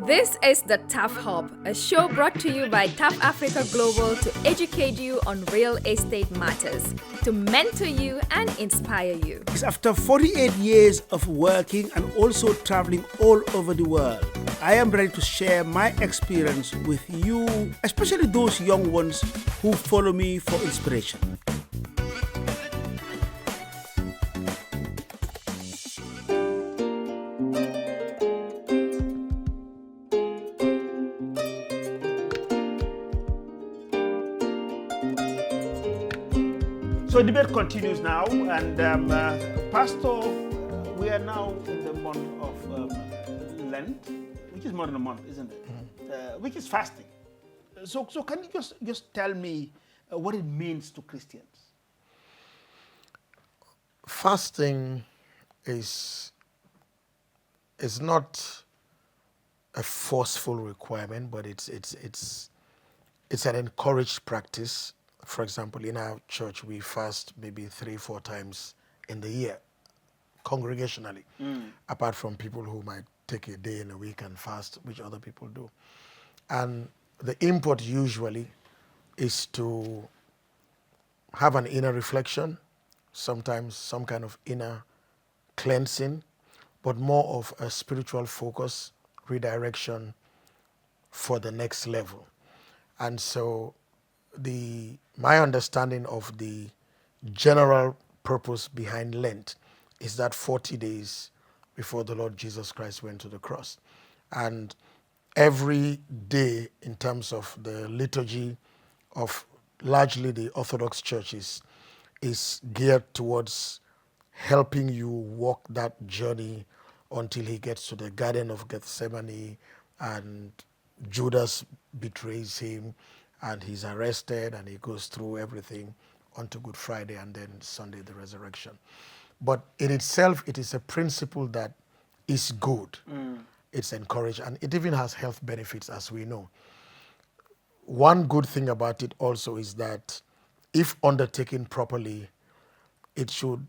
This is the TAF Hub, a show brought to you by TAF Africa Global to educate you on real estate matters, to mentor you and inspire you. After 48 years of working and also traveling all over the world, I am ready to share my experience with you, especially those young ones who follow me for inspiration. So debate continues now, and Pastor, we are now in the month of Lent, which is more than a month, isn't it? Which is fasting. So can you just tell me what it means to Christians? Fasting is not a forceful requirement, but it's an encouraged practice. For example, in our church, we fast maybe 3-4 times in the year, congregationally, apart from people who might take a day in a week and fast, which other people do. And the import usually is to have an inner reflection, sometimes some kind of inner cleansing, but more of a spiritual focus, redirection for the next level. And so my understanding of the general purpose behind Lent is that 40 days before the Lord Jesus Christ went to the cross. And every day in terms of the liturgy of largely the Orthodox churches is geared towards helping you walk that journey until he gets to the Garden of Gethsemane and Judas betrays him and he's arrested and he goes through everything onto Good Friday and then Sunday, the resurrection. But in itself, it is a principle that is good. It's encouraged, and it even has health benefits, as we know. One good thing about it also is that if undertaken properly, it should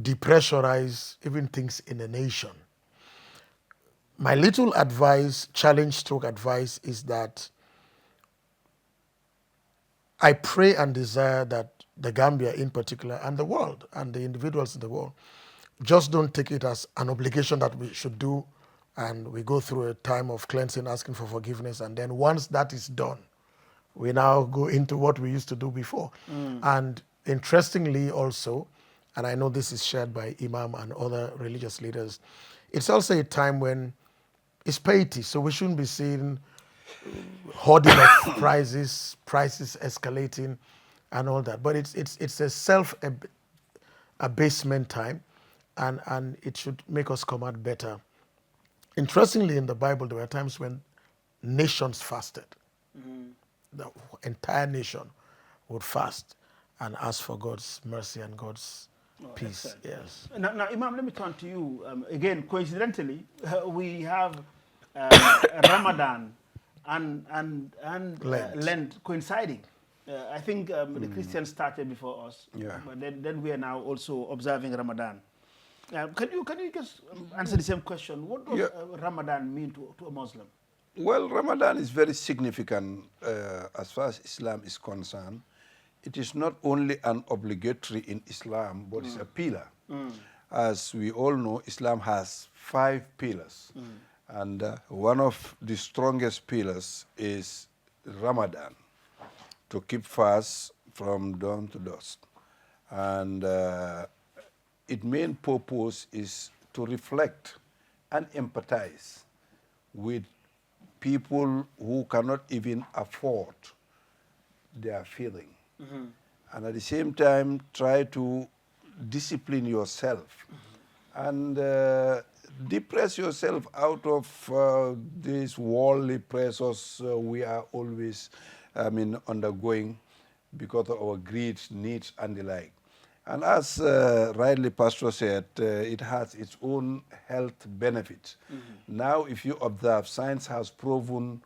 depressurize even things in the nation. My little advice, challenge/stroke advice, is that I pray and desire that the Gambia in particular and the world and the individuals in the world just don't take it as an obligation that we should do, and we go through a time of cleansing, asking for forgiveness, and then once that is done, we now go into what we used to do before. And interestingly also, and I know this is shared by Imam and other religious leaders, it's also a time when it's piety, so we shouldn't be seeing hoarding of prices escalating and all that. But it's a self-abasement time, and it should make us come out better. Interestingly, in the Bible, there were times when nations fasted. The entire nation would fast and ask for God's mercy and God's peace. Excellent. Yes. Now, Imam, let me turn to you. Again, coincidentally, we have Ramadan and Lent coinciding. I think the Christians started before us, but then we are now also observing Ramadan. Can you just answer the same question? What does Ramadan mean to a Muslim? Well, Ramadan is very significant as far as Islam is concerned. It is not only an obligatory in Islam, but it's a pillar. As we all know, Islam has 5 pillars. And one of the strongest pillars is Ramadan, to keep fast from dawn to dusk. And its main purpose is to reflect and empathize with people who cannot even afford their feeling. And at the same time, try to discipline yourself and depress yourself out of these worldly pressures we are always undergoing because of our greed, needs, and the like. And as rightly Pastor said, it has its own health benefits. Now, if you observe, science has proven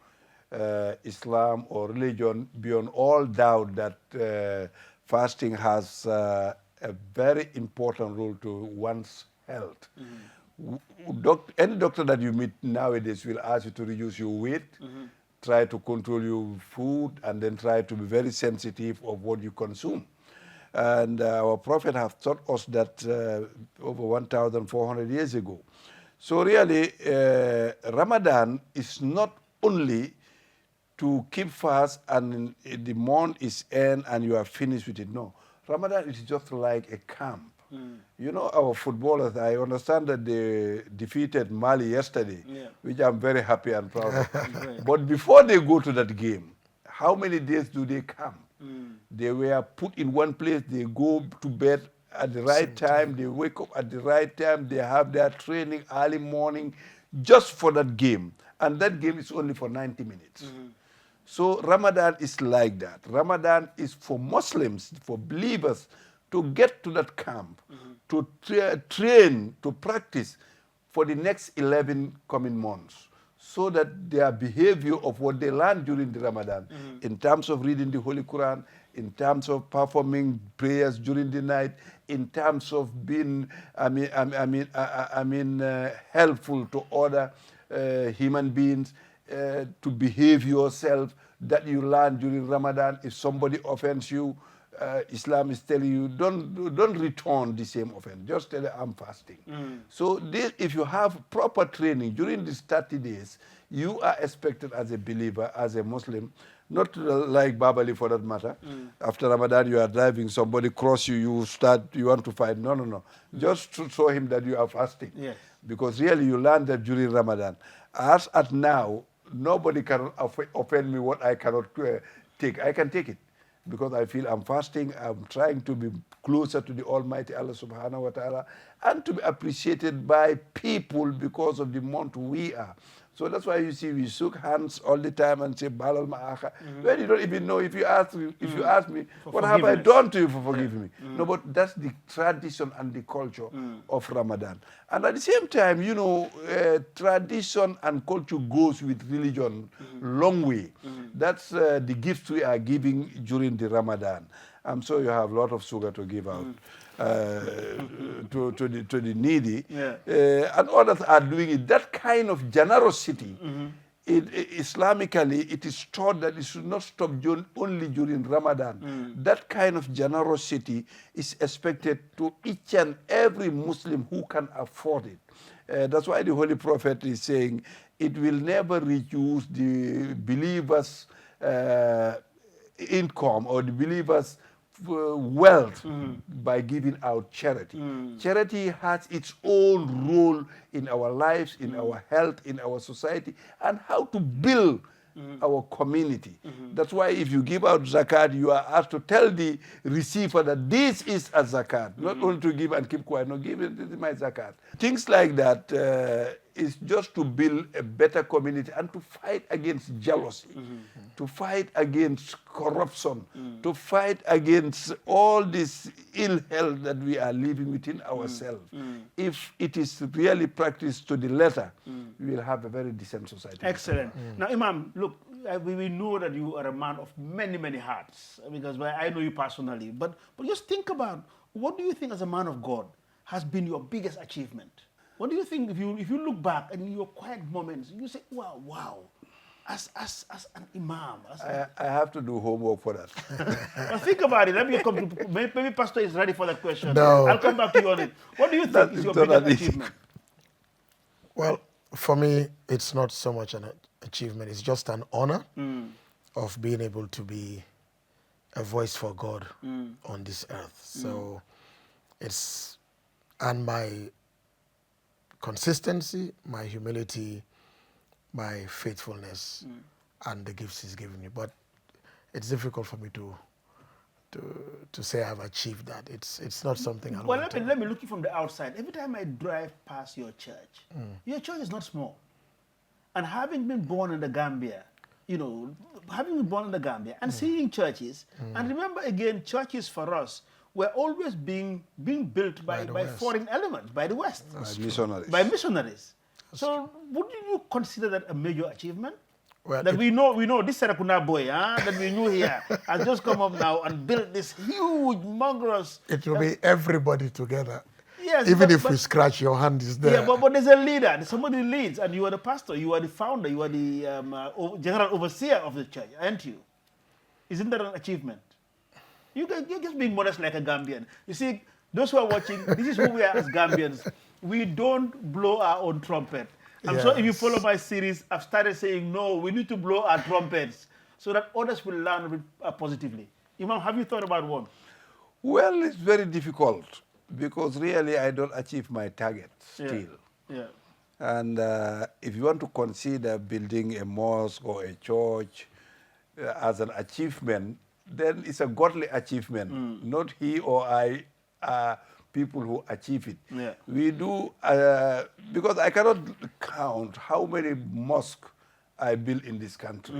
Islam or religion beyond all doubt that fasting has a very important role to one's health. Any doctor that you meet nowadays will ask you to reduce your weight, try to control your food, and then try to be very sensitive of what you consume. And our Prophet has taught us that over 1,400 years ago. So really, Ramadan is not only to keep fast and the month is end and you are finished with it. No, Ramadan is just like a camp. You know, our footballers, I understand that they defeated Mali yesterday, which I'm very happy and proud of. But before they go to that game, how many days do they camp? They were put in one place, they go to bed at the right time, they wake up at the right time, they have their training early morning just for that game. And that game is only for 90 minutes. So Ramadan is like that. Ramadan is for Muslims, for believers, to get to that camp, to train, to practice for the next 11 coming months, so that their behavior of what they learn during the Ramadan, in terms of reading the Holy Quran, in terms of performing prayers during the night, in terms of being, helpful to other human beings, to behave yourself, that you learn during Ramadan. If somebody offends you, Islam is telling you, don't return the same offense. Just tell them, I'm fasting. So this, if you have proper training during these 30 days, you are expected as a believer, as a Muslim, not like Babali for that matter. After Ramadan, you are driving, somebody cross you, you want to fight. No. Just to show him that you are fasting. Yes. Because really you learn that during Ramadan. As at now, nobody can offend me what I cannot take. I can take it, because I feel I'm fasting, I'm trying to be closer to the Almighty Allah subhanahu wa ta'ala, and to be appreciated by people because of the month we are. So that's why you see we shook hands all the time and say, Balal Ma'akha. When you don't even know, if you ask me, what have I done to you for forgiving me? No, but that's the tradition and the culture of Ramadan. And at the same time, you know, tradition and culture goes with religion long way. That's the gifts we are giving during the Ramadan. I'm sure you have a lot of sugar to give out to the needy. And others are doing it. That kind of generosity, Islamically, it is taught that it should not stop only during Ramadan. That kind of generosity is expected to each and every Muslim who can afford it. That's why the Holy Prophet is saying it will never reduce the believers' income or the believers' wealth by giving out charity. Charity has its own role in our lives, in our health, in our society, and how to build our community. That's why if you give out zakat, you are asked to tell the receiver that this is a zakat, not only to give and keep quiet. No, give it, this is my zakat. Things like that is just to build a better community and to fight against jealousy, to fight against corruption, to fight against all this ill health that we are living within ourselves. If it is really practiced to the letter, we will have a very decent society. Excellent. Now, Imam, look, we know that you are a man of many, many hearts, because I know you personally. But just think about, what do you think as a man of God has been your biggest achievement? What do you think, if you look back and in your quiet moments, you say, wow, as an Imam? I have to do homework for that. Well, think about it. Let me come to, maybe Pastor is ready for that question. No. I'll come back to you on it. What do you think is your biggest achievement? Well, for me, it's not so much an achievement. It's just an honor of being able to be a voice for God on this earth. So it's, and my consistency, my humility, my faithfulness, and the gifts He's given me. But it's difficult for me to say I've achieved that. It's not something I want to. Let me look you from the outside. Every time I drive past your church is not small. And having been born in the Gambia, you know, and seeing churches, and remember again, churches for us were always being built by foreign elements, by the West. By missionaries. So would you consider that a major achievement? Well, that we know this Sarakuna boy, that we knew here, has just come up now and built this huge, monstrous... It will be everybody together. Yes, Even if we scratch, your hand is there. Yeah, but there's a leader. Somebody leads, and you are the pastor, you are the founder, you are the general overseer of the church, aren't you? Isn't that an achievement? You're just being modest like a Gambian. You see, those who are watching, this is who we are as Gambians. We don't blow our own trumpet. I'm sure if you follow my series, I've started saying, no, we need to blow our trumpets so that others will learn positively. Imam, have you thought about one? Well, it's very difficult because really I don't achieve my target still. Yeah. And if you want to consider building a mosque or a church as an achievement, then it's a godly achievement. Not he or I are people who achieve it. Yeah. We do, because I cannot count how many mosques I built in this country.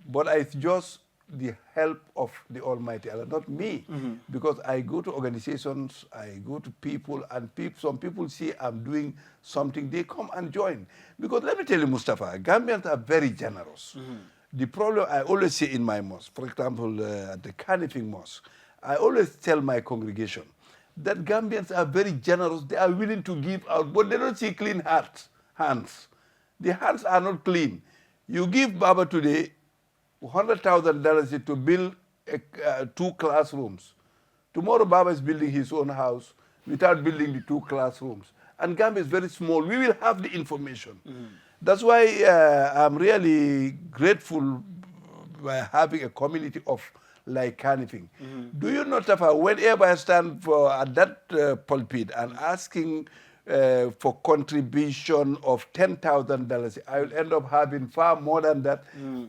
But it's just the help of the Almighty Allah, not me. Because I go to organizations, I go to people, and some people see I'm doing something, they come and join. Because let me tell you, Mustapha, Gambians are very generous. The problem I always see in my mosque, for example, at the Canifing Mosque, I always tell my congregation that Gambians are very generous. They are willing to give out, but they don't see clean hands. The hands are not clean. You give Baba today $100,000 to build 2 classrooms. Tomorrow Baba is building his own house without building the 2 classrooms. And Gambia is very small. We will have the information. That's why I'm really grateful by having a community of like Canifing. Do you know, Tafa, whenever I stand at that pulpit and asking for contribution of $10,000, I will end up having far more than that.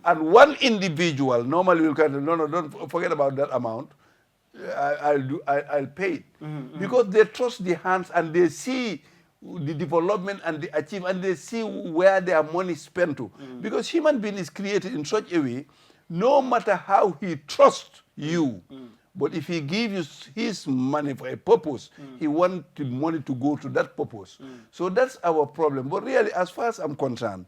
And one individual normally will kind of, no, don't forget about that amount. I'll pay it. Because they trust the hands and they see the development and the achievement, and they see where their money is spent to. Because human being is created in such a way, no matter how he trusts you, but if he gives you his money for a purpose, he wants the money to go to that purpose. So that's our problem. But really, as far as I'm concerned,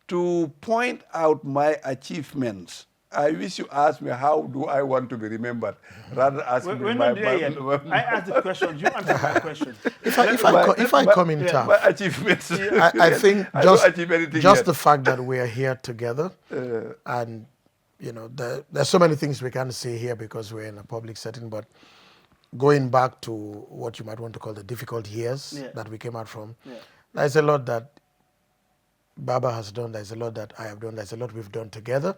to point out my achievements, I wish you asked me how do I want to be remembered, rather asking me my I asked the questions, you answered my questions. If I come in TAF, my achievements. I think I don't achieve anything just yet. the fact that we are here together, and you know, there's so many things we can't say here because we're in a public setting, but going back to what you might want to call the difficult years that we came out from, there's a lot that Baba has done, there's a lot that I have done, there's a lot we've done together.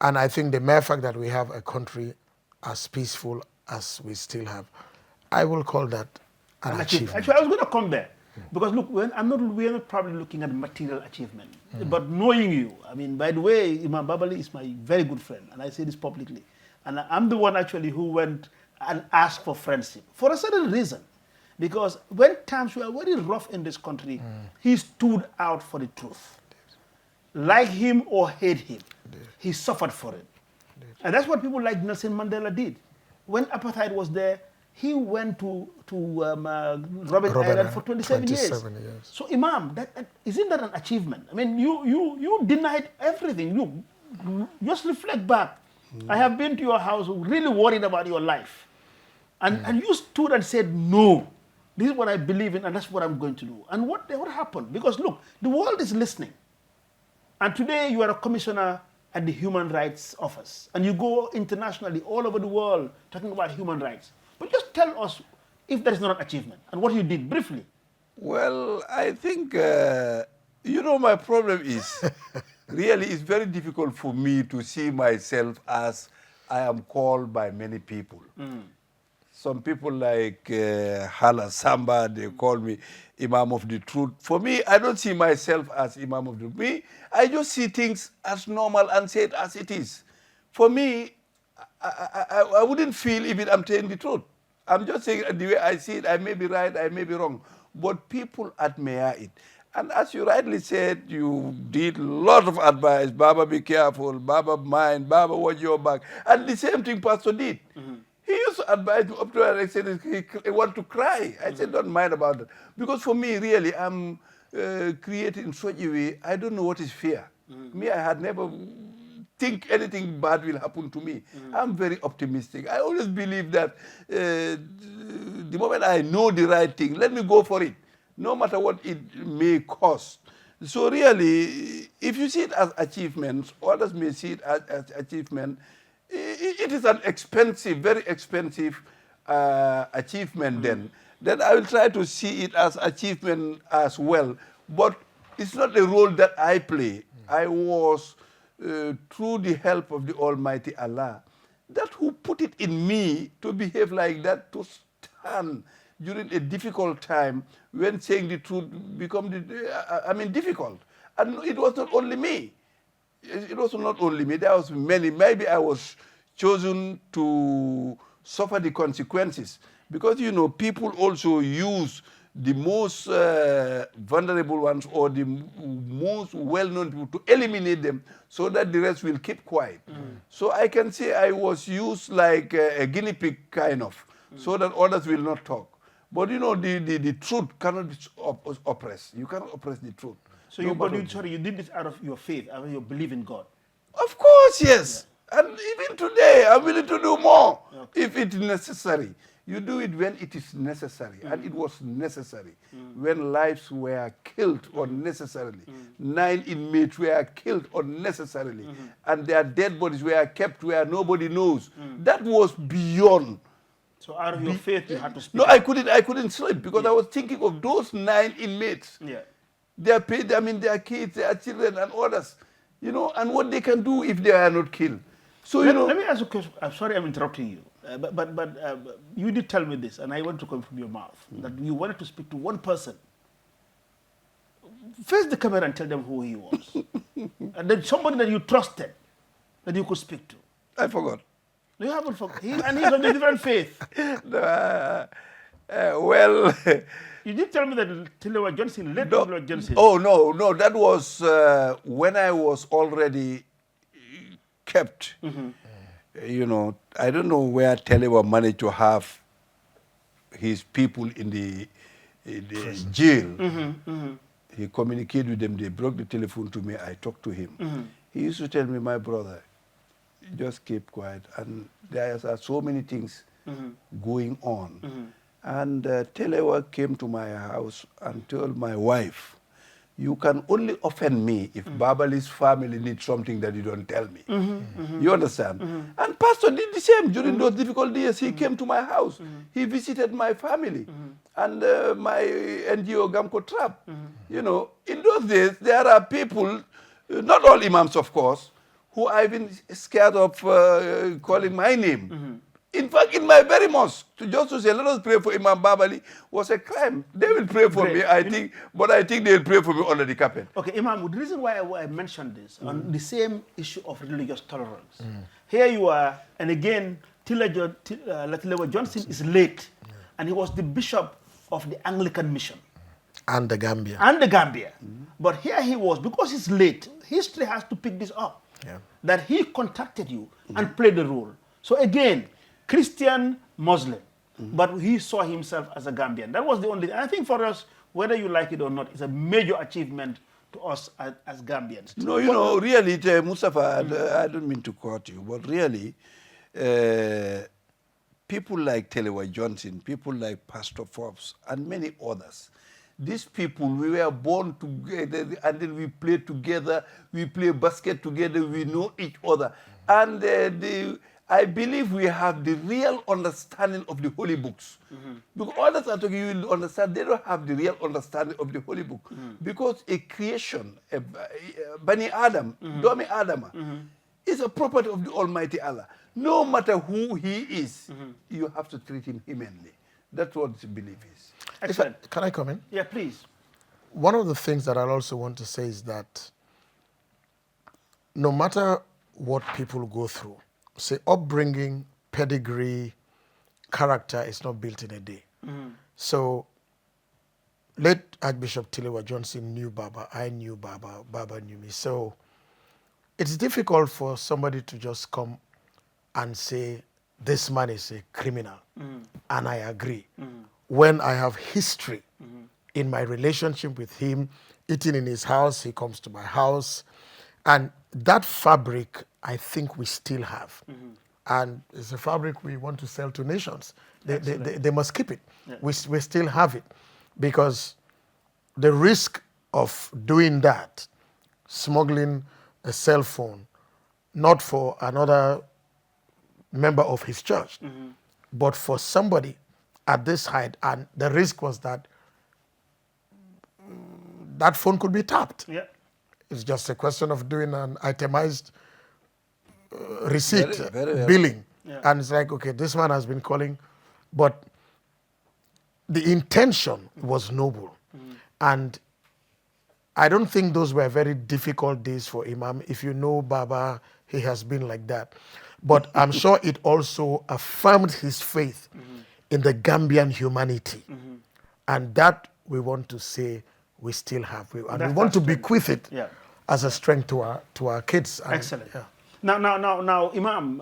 And I think the mere fact that we have a country as peaceful as we still have, I will call that an achievement. Actually, I was going to come there. Because look, we're not probably looking at material achievement. But knowing you, I mean, by the way, Imam Babali is my very good friend, and I say this publicly. And I'm the one actually who went and asked for friendship for a certain reason. Because when times were very rough in this country, he stood out for the truth. Like him or hate him, he suffered for it. And that's what people like Nelson Mandela did. When apartheid was there, he went to Robben Island for 27 years. So Imam, isn't that an achievement? I mean, you denied everything. You just reflect back. I have been to your house really worried about your life. And you stood and said, no, this is what I believe in and that's what I'm going to do. And what happened? Because look, the world is listening. And today you are a commissioner at the Human Rights Office. And you go internationally all over the world talking about human rights. But just tell us if that is not an achievement and what you did briefly. Well, I think, you know, my problem is, really it's very difficult for me to see myself as I am called by many people. Some people like Hala Samba, they call me Imam of the Truth. For me, I don't see myself as Imam of the Truth. Me, I just see things as normal and say it as it is. For me, I wouldn't feel even I'm telling the truth. I'm just saying the way I see it, I may be right, I may be wrong. But people admire it. And as you rightly said, you did a lot of advice. Baba, be careful. Baba, mind. Baba, watch your back. And the same thing Pastor did. He used to advise me up to an extent he want to cry. I said, don't mind about that. Because for me, really, I'm created in such a way, I don't know what is fear. Me, I had never think anything bad will happen to me. I'm very optimistic. I always believe that the moment I know the right thing, let me go for it, no matter what it may cost. So really, if you see it as achievements, others may see it as achievement. It is an expensive, very expensive achievement then I will try to see it as achievement as well. But it's not the role that I play. I was, through the help of the Almighty Allah, that who put it in me to behave like that, to stand during a difficult time when saying the truth become difficult. And it was not only me. It was not only me. There was many. Maybe I was chosen to suffer the consequences. Because, you know, people also use the most vulnerable ones or the most well-known people to eliminate them so that the rest will keep quiet. So I can say I was used like a guinea pig kind of, so that others will not talk. But, you know, the truth cannot be oppressed. You cannot oppress the truth. So you did this out of your faith, out of your belief in God? Of course, yes. Yeah. And even today, I'm willing to do more if it's necessary. You do it when it is necessary, and it was necessary. When lives were killed unnecessarily, 9 inmates were killed unnecessarily, and their dead bodies were kept where nobody knows. That was beyond. So out of your faith, you had to speak. No, I couldn't sleep because I was thinking of those 9 inmates. Yeah. Their kids, their children, and others, you know, and what they can do if they are not killed. So let me ask you a question. I'm sorry, I'm interrupting you, but you did tell me this, and I want to come from your mouth that you wanted to speak to one person. Face the camera and tell them who he was, and then somebody that you trusted that you could speak to. I forgot. You haven't forgotten, and he's of a different faith. Well. You did tell me that Tilewa Johnson, late Tilewa Johnson. Oh, no, that was when I was already kept. You know, I don't know where Tilewa managed to have his people in the jail. He communicated with them, they broke the telephone to me, I talked to him. He used to tell me, my brother, just keep quiet. And there are so many things going on. And Tilewa came to my house and told my wife, you can only offend me if Babali's family needs something that you don't tell me. You understand? And Pastor did the same during those difficult days. He came to my house. He visited my family and my NGO Gamco Trap. You know, in those days, there are people, not all imams, of course, who are even scared of calling my name. In fact, in my very mosque, just to say, let us pray for Imam Babali was a crime. They will pray for me, I think, but I think they'll pray for me under the carpet. Okay, Imam, the reason why I mentioned this, on the same issue of religious tolerance. Here you are, and again, Tilewa Johnson is late, and he was the bishop of the Anglican mission. And the Gambia. But here he was, because he's late, history has to pick this up, that he contacted you and played the role. So again, Christian, Muslim, but he saw himself as a Gambian. That was the only thing. I think for us, whether you like it or not, it's a major achievement to us as Gambians. No, you know, really, Mustapha, I don't mean to quote you, but really, people like Tilewa Johnson, people like Pastor Forbes, and many others, these people, we were born together, and then we play together, we play basket together, we know each other. And I believe we have the real understanding of the Holy Books. Because others are talking, you will understand, they don't have the real understanding of the Holy Book. Because a creation, Bani Adam, Domi Adama, is a property of the Almighty Allah. No matter who he is, you have to treat him humanly. That's what the belief is. Excellent. Can I come in? Yeah, please. One of the things that I also want to say is that no matter what people go through, say upbringing, pedigree, character is not built in a day. So late Archbishop Tilewa Johnson knew Baba, I knew Baba, Baba knew me. So it's difficult for somebody to just come and say, this man is a criminal, and I agree. When I have history in my relationship with him, eating in his house, he comes to my house, and that fabric, I think we still have. and it's a fabric we want to sell to nations. They must keep it. Yeah. We still have it, because the risk of doing that, smuggling a cell phone, not for another member of his church, but for somebody at this height, and the risk was that that phone could be tapped. Yeah. It's just a question of doing an itemized receipt, very billing. Yeah. And it's like, okay, this man has been calling, but the intention was noble. And I don't think those were very difficult days for Imam. If you know Baba, he has been like that. But I'm sure it also affirmed his faith in the Gambian humanity. And that we want to say we still have. And we want to bequeath it as a strength to our kids. And, excellent. Yeah. Now, Imam,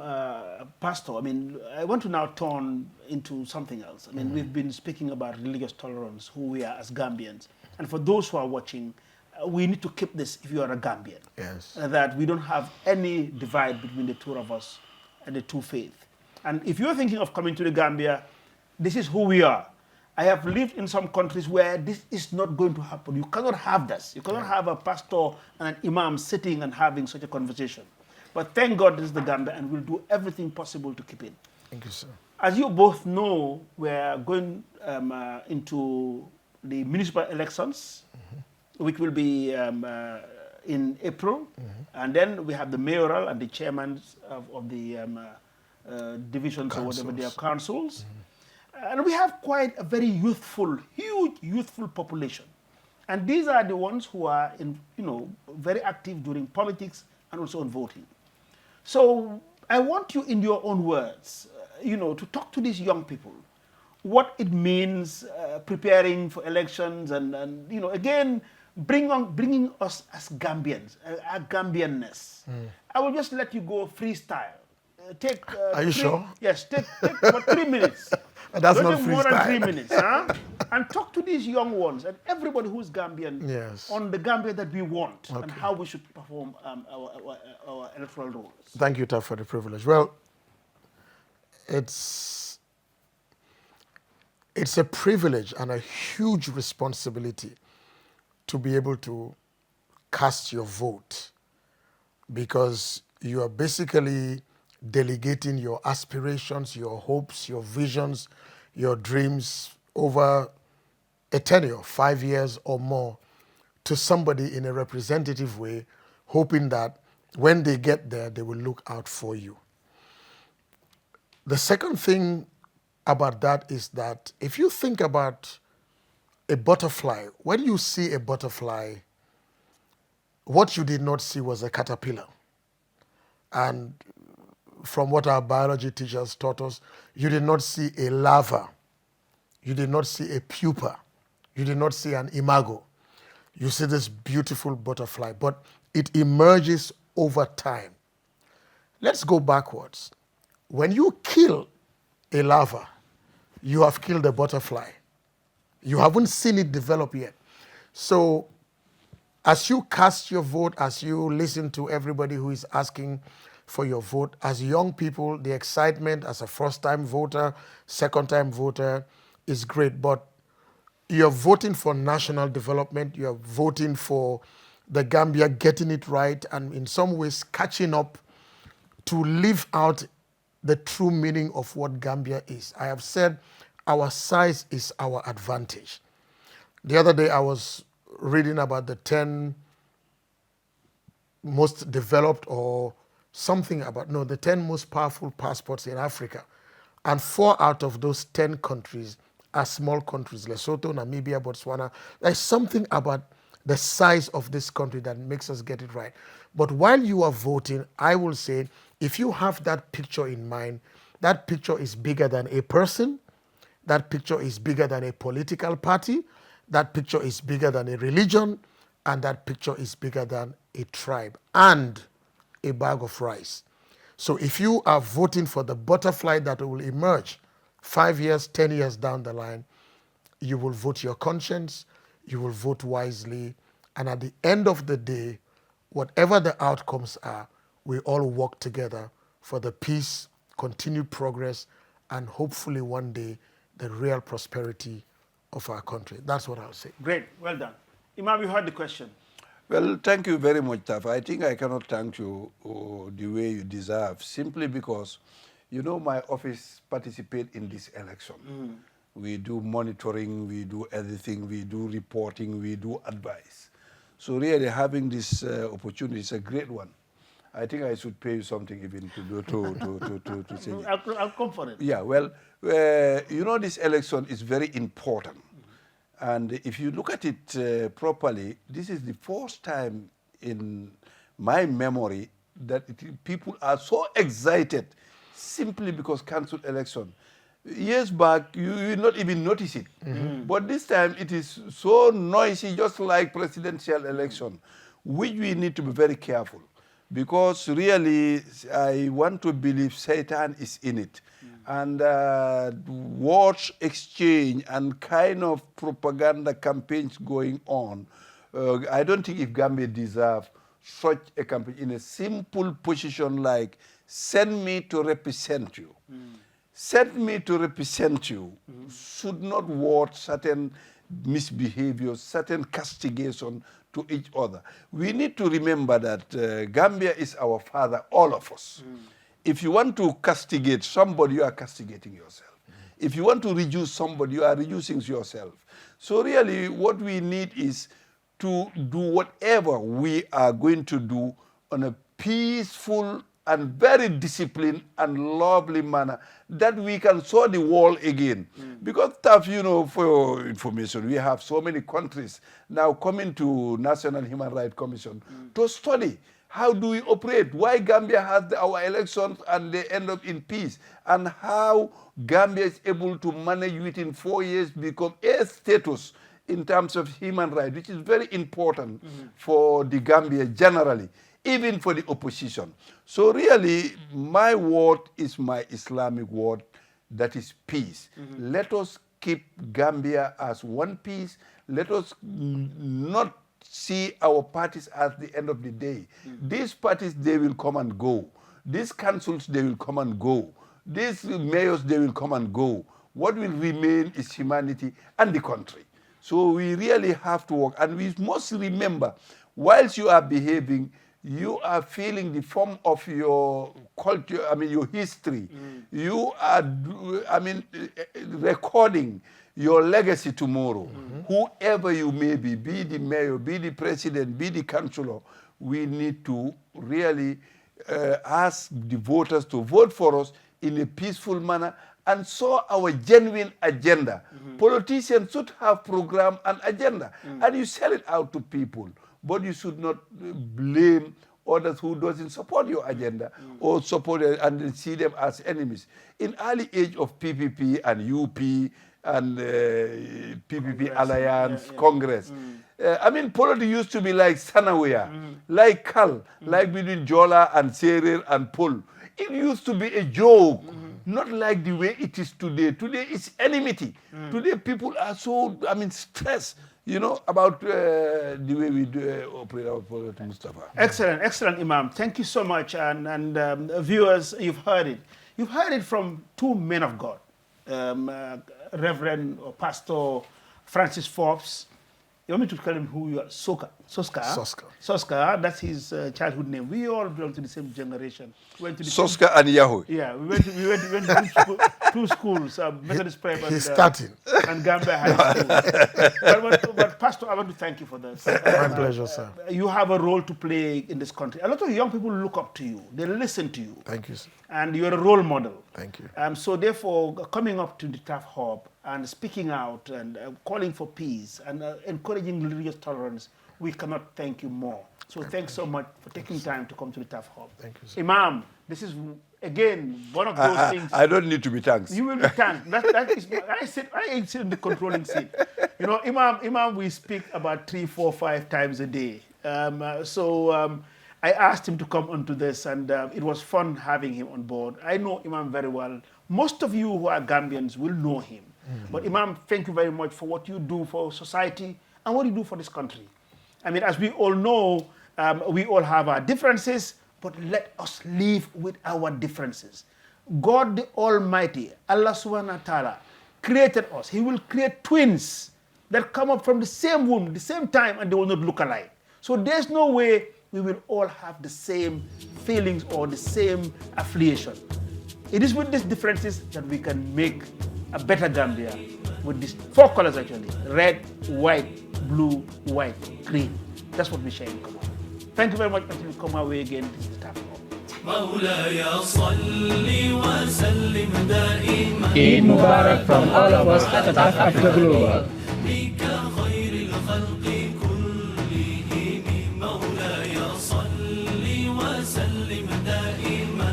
Pastor, I mean, I want to now turn into something else. I mean, we've been speaking about religious tolerance, who we are as Gambians. And for those who are watching, we need to keep this if you are a Gambian. Yes. That we don't have any divide between the two of us and the two faiths. And if you're thinking of coming to the Gambia, this is who we are. I have lived in some countries where this is not going to happen. You cannot have this. You cannot have a pastor and an imam sitting and having such a conversation. But thank God this is the Gambia, and we'll do everything possible to keep it. Thank you, sir. As you both know, we're going into the municipal elections, which will be in April. And then we have the mayoral and the chairmen of the divisions or whatever they are, councils. And we have quite a very youthful, huge youthful population. And these are the ones who are very active during politics and also in voting. So I want you, in your own words, to talk to these young people, what it means preparing for elections, and again, bringing us as Gambians, our Gambianness. I will just let you go freestyle. Are you sure? Yes, take about 3 minutes. That's Don't not take freestyle. more than 3 minutes, huh? And talk to these young ones and everybody who's Gambian on the Gambia that we want and how we should perform our electoral roles. Thank you, TAF, for the privilege. Well, it's a privilege and a huge responsibility to be able to cast your vote, because you are basically delegating your aspirations, your hopes, your visions, your dreams over a tenure, 5 years or more, to somebody in a representative way, hoping that when they get there, they will look out for you. The second thing about that is that if you think about a butterfly, when you see a butterfly, what you did not see was a caterpillar. And from what our biology teachers taught us, you did not see a larva. You did not see a pupa. You did not see an imago. You see this beautiful butterfly, but it emerges over time. Let's go backwards. When you kill a larva, you have killed a butterfly. You haven't seen it develop yet. So as you cast your vote, as you listen to everybody who is asking for your vote, as young people, the excitement as a first-time voter, second-time voter is great, but you're voting for national development, you're voting for the Gambia getting it right, and in some ways catching up to live out the true meaning of what Gambia is. I have said our size is our advantage. The other day I was reading about the 10 most developed or something about, no, the 10 most powerful passports in Africa. And 4 out of those 10 countries are small countries, Lesotho, Namibia, Botswana. There's something about the size of this country that makes us get it right. But while you are voting, I will say, if you have that picture in mind, that picture is bigger than a person, that picture is bigger than a political party, that picture is bigger than a religion, and that picture is bigger than a tribe and a bag of rice. So if you are voting for the butterfly that will emerge 5 years, 10 years down the line, you will vote your conscience, you will vote wisely, and at the end of the day, whatever the outcomes are, we all work together for the peace, continued progress, and hopefully one day the real prosperity of our country. That's what I'll say. Great, well done. Imam, you heard the question. Well, thank you very much, TAF. I think I cannot thank you the way you deserve, simply because, you know, my office participate in this election. We do monitoring, we do everything, we do reporting, we do advice. So really having this opportunity is a great one. I think I should pay you something even to do to say it. I'll come for it. Yeah, well, you know, this election is very important. And if you look at it properly, this is the first time in my memory that people are so excited simply because cancelled election. Years back, you will not even notice it. But this time it is so noisy, just like presidential election, which we need to be very careful. Because really, I want to believe Satan is in it. And watch exchange and kind of propaganda campaigns going on. I don't think if Gambia deserves such a campaign in a simple position like, send me to represent you. Send me to represent you should not watch certain misbehaviors, certain castigation to each other. We need to remember that Gambia is our father, all of us. If you want to castigate somebody, you are castigating yourself. If you want to reduce somebody, you are reducing yourself. So really what we need is to do whatever we are going to do on a peaceful and very disciplined and lovely manner that we can show the world again. Because TAF, you know, for your information, we have so many countries now coming to National Human Rights Commission to study how do we operate, why Gambia has our elections and they end up in peace, and how Gambia is able to manage within 4 years become a status in terms of human rights, which is very important for the Gambia generally, even for the opposition. So really, my word is my Islamic word, that is peace. Let us keep Gambia as one piece. Let us not see our parties at the end of the day. These parties, they will come and go. These councils, they will come and go. These mayors, they will come and go. What will remain is humanity and the country. So we really have to work. And we must remember, whilst you are behaving, you are feeling the form of your culture, I mean, your history. You are, I mean, recording your legacy tomorrow. Whoever you may be the mayor, be the president, be the councillor, we need to really ask the voters to vote for us in a peaceful manner and show our genuine agenda. Politicians should have program and agenda, and you sell it out to people. But you should not blame others who doesn't support your agenda or support it and see them as enemies. In early age of PPP and UP and PPP Alliance, Congress, I mean, politics used to be like Sanawea, like Kal, like between Jola and Serer and Pol. It used to be a joke, not like the way it is today. Today it's enmity. Today people are so, I mean, stressed, you know, about the way we do operate our politics, Mustapha. Excellent, excellent, Imam. Thank you so much. And viewers, you've heard it. You've heard it from two men of God, Reverend or Pastor Francis Forbes. You want me to call him who you are? Soska, that's his childhood name. We all belong to the same generation. Went to the Soska and Yahoo. Yeah, we went to two schools, Methodist Prep and Gambia High School. But Pastor, I want to thank you for that. My pleasure, sir. You have a role to play in this country. A lot of young people look up to you. They listen to you. Thank you, sir. And you're a role model. Thank you. So therefore, coming up to the TAF Hub and speaking out and calling for peace and encouraging religious tolerance, we cannot thank you more. So thanks so much for taking time to come to the TAF Hub. Thank you, sir. Imam, this is, again, one of those things. I don't need to be thanked. You will be thanked. That is, I sit in the controlling seat. You know, Imam, we speak about 3, 4, 5 times a day. I asked him to come onto this, and it was fun having him on board. I know Imam very well. Most of you who are Gambians will know him. But Imam, thank you very much for what you do for society and what you do for this country. I mean, as we all know, we all have our differences, but let us live with our differences. God the Almighty, Allah subhanahu wa ta'ala, created us. He will create twins that come up from the same womb, the same time, and they will not look alike. So there's no way we will all have the same feelings or the same affiliation. It is with these differences that we can make a better Gambia with these 4 colors actually: red, white, blue, white, green. That's what we share in common. Thank you very much until we come our way again. This is TAF Hub. مولاي صل وسلم دائما Eid Mubarak from all of us at TAF Africa Global. بك خير الخلق كلهم مولاي صل وسلم دائما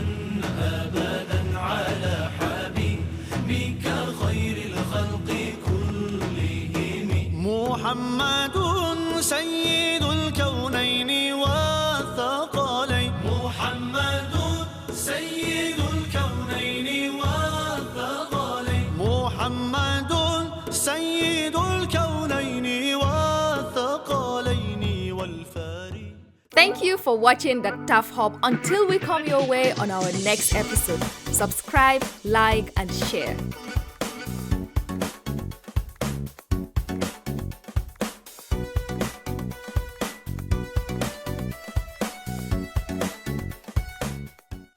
أبدا على حبيبك خير الخلق كلهم محمد سيد الكونين والثقلين محمد سيد الكونين والثقلين محمد سيد الكونين والثقلين والفاري. Thank you for watching the TAF Hub. Until we come your way on our next episode, subscribe, like, and share.